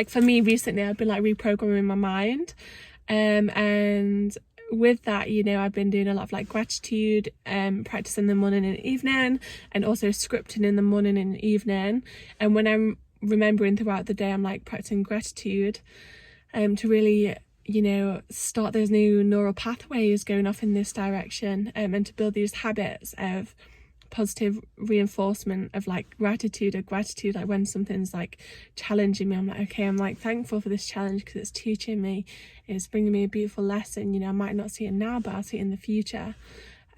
Like for me recently, I've been like reprogramming my mind, and with that, you know, I've been doing a lot of like gratitude practice in the morning and evening, and also scripting in the morning and evening. And when I'm remembering throughout the day, I'm like practicing gratitude to really, you know, start those new neural pathways going off in this direction, and to build these habits of positive reinforcement of like gratitude. Like when something's like challenging me, I'm like, okay, I'm like thankful for this challenge because it's teaching me, it's bringing me a beautiful lesson. You know, I might not see it now, but I'll see it in the future.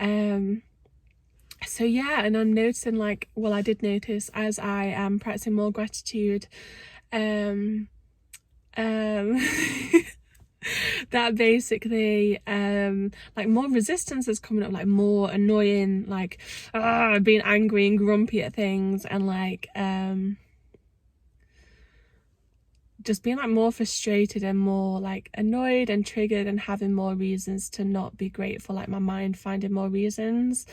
So yeah, and I'm noticing like, well, I did notice as I am practicing more gratitude, that basically like more resistance is coming up, like more annoying, like being angry and grumpy at things, and like just being like more frustrated and more like annoyed and triggered and having more reasons to not be grateful, like my mind finding more reasons.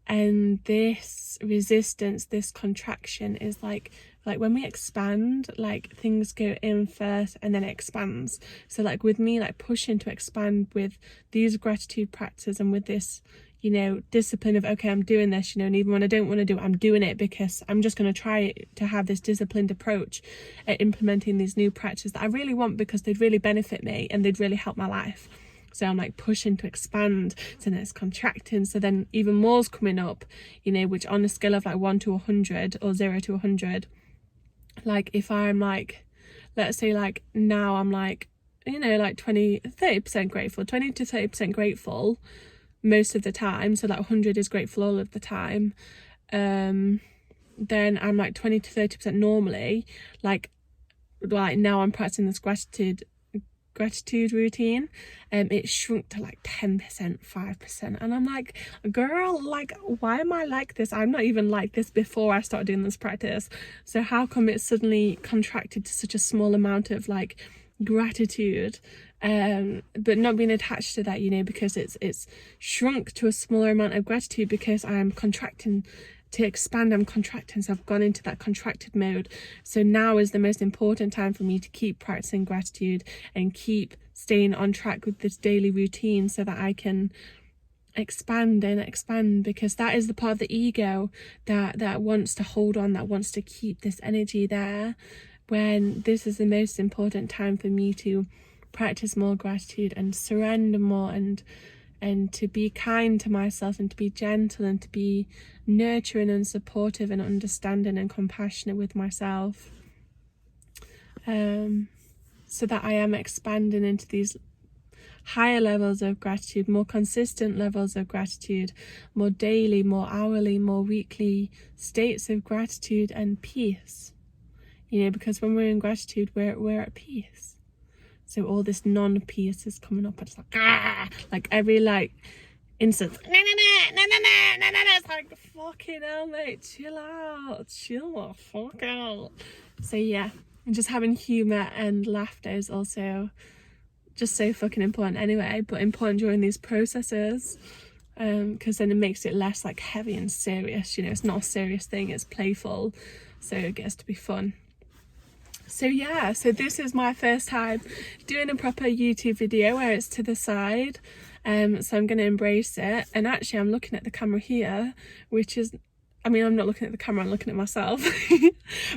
And this resistance, this contraction is like when we expand, like things go in first and then it expands. So like with me, like pushing to expand with these gratitude practices and with this, you know, discipline of, okay, I'm doing this, you know, and even when I don't want to do it, I'm doing it because I'm just going to try to have this disciplined approach at implementing these new practices that I really want because they'd really benefit me and they'd really help my life. So I'm like pushing to expand, so then it's contracting, so then even more's coming up, you know, which on a scale of like 1 to 100 or 0 to 100, like if I'm like, let's say like now I'm like, you know, like 30% grateful, 20 to 30% grateful most of the time, so like 100 is grateful all of the time, then I'm like 20 to 30% normally, like now I'm practicing this gratitude routine, it shrunk to like 10%, 5%, and I'm like, girl, like why am I like this? I'm not even like this before I started doing this practice, so how come it's suddenly contracted to such a small amount of like gratitude, but not being attached to that, you know, because it's shrunk to a smaller amount of gratitude because I'm contracting to expand. I'm contracting, so I've gone into that contracted mode. So now is the most important time for me to keep practicing gratitude and keep staying on track with this daily routine so that I can expand and expand, because that is the part of the ego that wants to hold on, that wants to keep this energy there, when this is the most important time for me to practice more gratitude and surrender more, and to be kind to myself, and to be gentle, and to be nurturing and supportive and understanding and compassionate with myself, so that I am expanding into these higher levels of gratitude, more consistent levels of gratitude, more daily, more hourly, more weekly states of gratitude and peace, you know, because when we're in gratitude, we're at peace. So all this non-peace is coming up, and it's like every like instant, no, it's like, fucking hell, mate, chill the fuck out. So yeah, and just having humour and laughter is also just so fucking important anyway, but important during these processes, because then it makes it less like heavy and serious, you know, it's not a serious thing, it's playful, so it gets to be fun. So yeah, so this is my first time doing a proper YouTube video where it's to the side, so I'm going to embrace it. And actually I'm looking at the camera here, which is, I mean, I'm not looking at the camera, I'm looking at myself,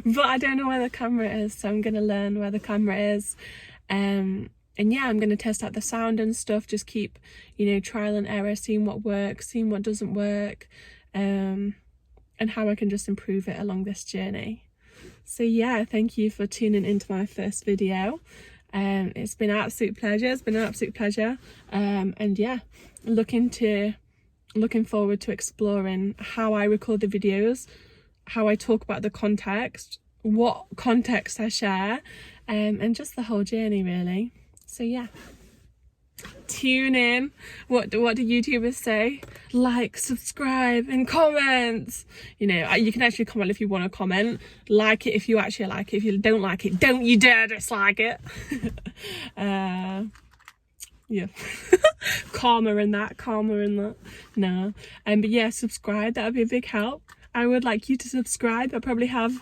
but I don't know where the camera is, so I'm going to learn where the camera is, and yeah, I'm going to test out the sound and stuff, just keep, you know, trial and error, seeing what works, seeing what doesn't work, and how I can just improve it along this journey. So yeah, thank you for tuning into my first video. It's been an absolute pleasure, and yeah, looking forward to exploring how I record the videos, how I talk about the context, what context I share, and just the whole journey really. So yeah, tune in. What do YouTubers say? Like, subscribe, and comment. You know, you can actually comment if you want to comment. Like it if you actually like it. If you don't like it, don't you dare dislike it. Yeah. Karma in that. No. But yeah, subscribe. That would be a big help. I would like you to subscribe. I probably have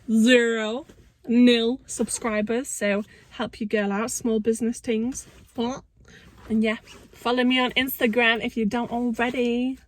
0 nil subscribers, so help your girl out, small business things. And yeah, follow me on Instagram if you don't already.